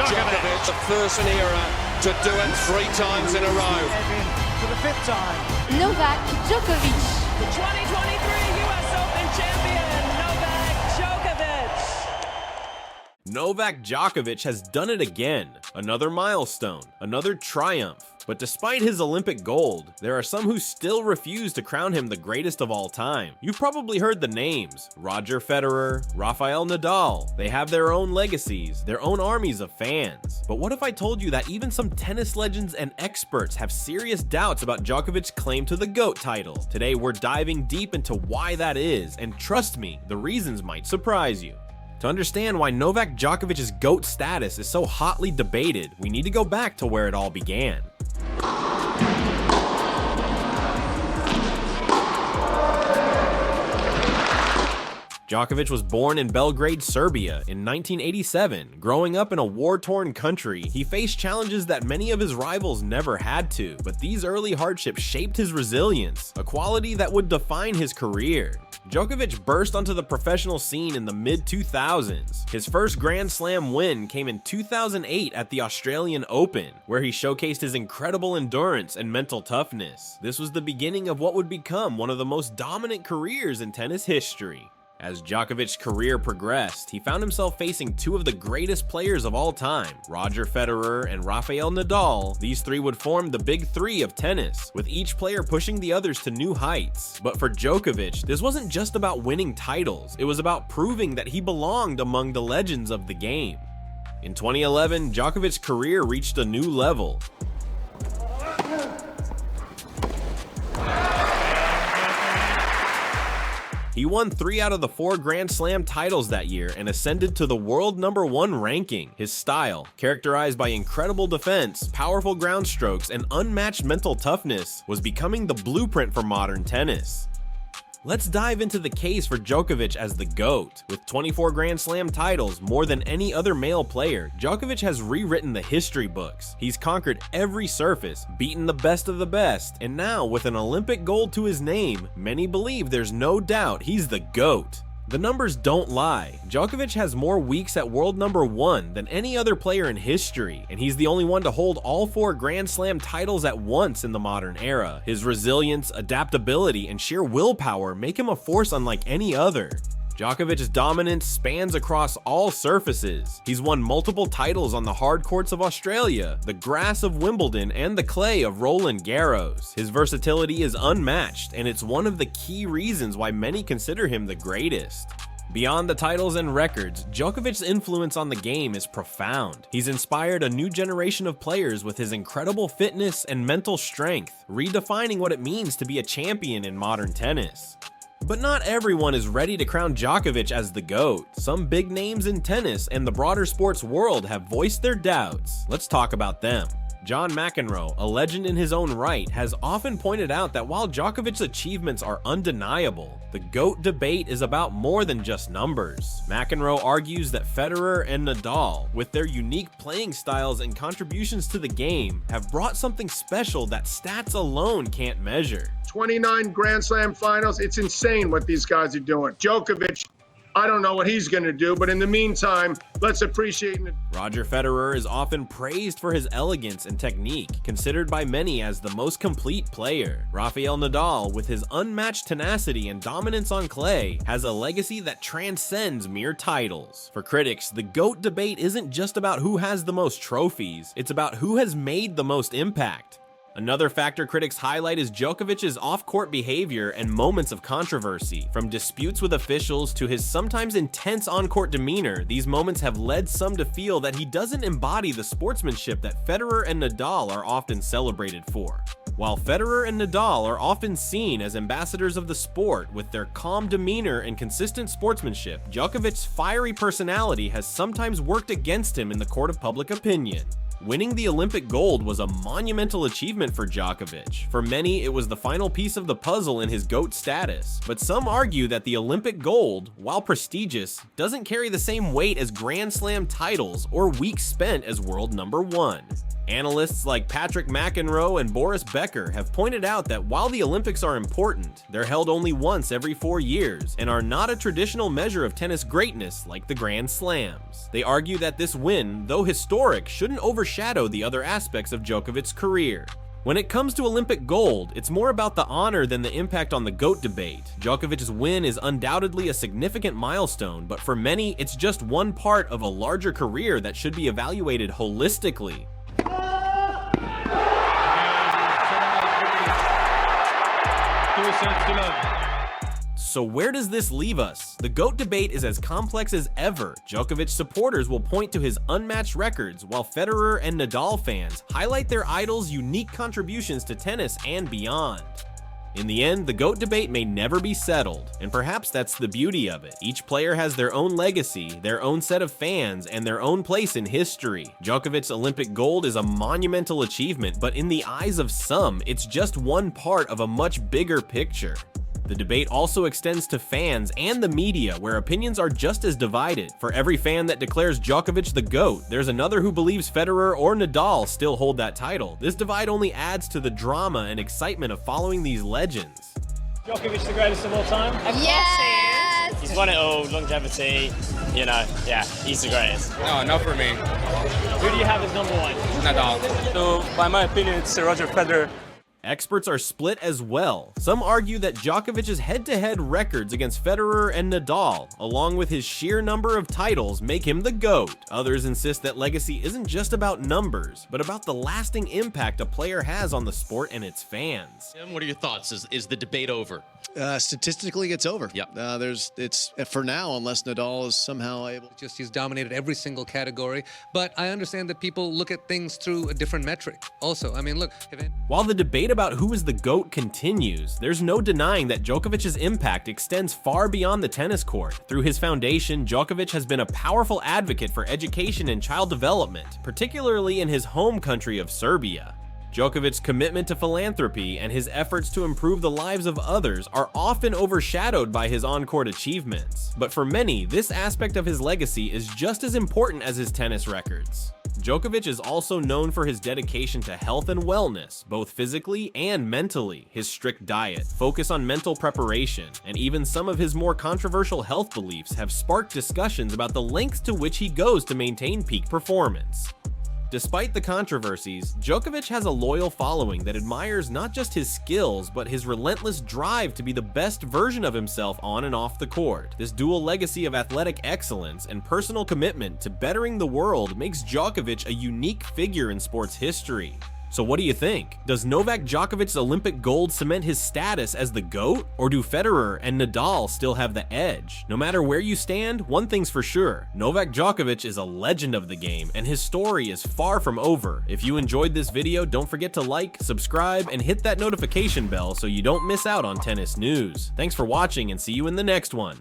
Djokovic, the first era to do it 3 times in a row. For the 5th time. Novak Djokovic. The 2023 US Open champion, Novak Djokovic. Novak Djokovic has done it again. Another milestone, another triumph. But despite his Olympic gold, there are some who still refuse to crown him the greatest of all time. You've probably heard the names: Roger Federer, Rafael Nadal. They have their own legacies, their own armies of fans. But what if I told you that even some tennis legends and experts have serious doubts about Djokovic's claim to the GOAT title? Today we're diving deep into why that is, and trust me, the reasons might surprise you. To understand why Novak Djokovic's GOAT status is so hotly debated, we need to go back to where it all began. Djokovic was born in Belgrade, Serbia in 1987. Growing up in a war-torn country, he faced challenges that many of his rivals never had to, but these early hardships shaped his resilience, a quality that would define his career. Djokovic burst onto the professional scene in the mid-2000s. His first Grand Slam win came in 2008 at the Australian Open, where he showcased his incredible endurance and mental toughness. This was the beginning of what would become one of the most dominant careers in tennis history. As Djokovic's career progressed, he found himself facing 2 of the greatest players of all time, Roger Federer and Rafael Nadal. These 3 would form the big 3 of tennis, with each player pushing the others to new heights. But for Djokovic, this wasn't just about winning titles, it was about proving that he belonged among the legends of the game. In 2011, Djokovic's career reached a new level. He won 3 out of the 4 Grand Slam titles that year and ascended to the world #1 ranking. His style, characterized by incredible defense, powerful ground strokes, and unmatched mental toughness, was becoming the blueprint for modern tennis. Let's dive into the case for Djokovic as the GOAT. With 24 Grand Slam titles, more than any other male player, Djokovic has rewritten the history books. He's conquered every surface, beaten the best of the best, and now with an Olympic gold to his name, many believe there's no doubt he's the GOAT. The numbers don't lie. Djokovic has more weeks at world #1 than any other player in history, and he's the only one to hold all 4 Grand Slam titles at once in the modern era. His resilience, adaptability, and sheer willpower make him a force unlike any other. Djokovic's dominance spans across all surfaces. He's won multiple titles on the hard courts of Australia, the grass of Wimbledon, and the clay of Roland Garros. His versatility is unmatched, and it's one of the key reasons why many consider him the greatest. Beyond the titles and records, Djokovic's influence on the game is profound. He's inspired a new generation of players with his incredible fitness and mental strength, redefining what it means to be a champion in modern tennis. But not everyone is ready to crown Djokovic as the GOAT. Some big names in tennis and the broader sports world have voiced their doubts. Let's talk about them. John McEnroe, a legend in his own right, has often pointed out that while Djokovic's achievements are undeniable, the GOAT debate is about more than just numbers. McEnroe argues that Federer and Nadal, with their unique playing styles and contributions to the game, have brought something special that stats alone can't measure. 29 Grand Slam finals. It's insane what these guys are doing. Djokovic, I don't know what he's going to do, but in the meantime, let's appreciate it. Roger Federer is often praised for his elegance and technique, considered by many as the most complete player. Rafael Nadal, with his unmatched tenacity and dominance on clay, has a legacy that transcends mere titles. For critics, the GOAT debate isn't just about who has the most trophies, it's about who has made the most impact. Another factor critics highlight is Djokovic's off-court behavior and moments of controversy. From disputes with officials to his sometimes intense on-court demeanor, these moments have led some to feel that he doesn't embody the sportsmanship that Federer and Nadal are often celebrated for. While Federer and Nadal are often seen as ambassadors of the sport with their calm demeanor and consistent sportsmanship, Djokovic's fiery personality has sometimes worked against him in the court of public opinion. Winning the Olympic gold was a monumental achievement for Djokovic. For many, it was the final piece of the puzzle in his GOAT status. But some argue that the Olympic gold, while prestigious, doesn't carry the same weight as Grand Slam titles or weeks spent as world #1. Analysts like Patrick McEnroe and Boris Becker have pointed out that while the Olympics are important, they're held only once every 4 years and are not a traditional measure of tennis greatness like the Grand Slams. They argue that this win, though historic, shouldn't overshadow the other aspects of Djokovic's career. When it comes to Olympic gold, it's more about the honor than the impact on the GOAT debate. Djokovic's win is undoubtedly a significant milestone, but for many, it's just one part of a larger career that should be evaluated holistically. So where does this leave us? The GOAT debate is as complex as ever. Djokovic supporters will point to his unmatched records, while Federer and Nadal fans highlight their idols' unique contributions to tennis and beyond. In the end, the GOAT debate may never be settled, and perhaps that's the beauty of it. Each player has their own legacy, their own set of fans, and their own place in history. Djokovic's Olympic gold is a monumental achievement, but in the eyes of some, it's just one part of a much bigger picture. The debate also extends to fans and the media, where opinions are just as divided. For every fan that declares Djokovic the GOAT, there's another who believes Federer or Nadal still hold that title. This divide only adds to the drama and excitement of following these legends. Djokovic the greatest of all time? Yes! He's won it all, longevity, you know, yeah, he's the greatest. No, not for me. Who do you have as number one? Nadal. So, by my opinion, it's Roger Federer. Experts are split as well. Some argue that Djokovic's head-to-head records against Federer and Nadal, along with his sheer number of titles, make him the GOAT. Others insist that legacy isn't just about numbers, but about the lasting impact a player has on the sport and its fans. What are your thoughts? Is the debate over? Statistically, it's over. Yep. It's for now, unless Nadal is somehow able. He's dominated every single category, but I understand that people look at things through a different metric. Also, I mean, look. While the debate about who is the GOAT continues, there's no denying that Djokovic's impact extends far beyond the tennis court. Through his foundation, Djokovic has been a powerful advocate for education and child development, particularly in his home country of Serbia. Djokovic's commitment to philanthropy and his efforts to improve the lives of others are often overshadowed by his on-court achievements. But for many, this aspect of his legacy is just as important as his tennis records. Djokovic is also known for his dedication to health and wellness, both physically and mentally. His strict diet, focus on mental preparation, and even some of his more controversial health beliefs have sparked discussions about the lengths to which he goes to maintain peak performance. Despite the controversies, Djokovic has a loyal following that admires not just his skills, but his relentless drive to be the best version of himself on and off the court. This dual legacy of athletic excellence and personal commitment to bettering the world makes Djokovic a unique figure in sports history. So what do you think? Does Novak Djokovic's Olympic gold cement his status as the GOAT? Or do Federer and Nadal still have the edge? No matter where you stand, one thing's for sure. Novak Djokovic is a legend of the game, and his story is far from over. If you enjoyed this video, don't forget to like, subscribe, and hit that notification bell so you don't miss out on tennis news. Thanks for watching, and see you in the next one.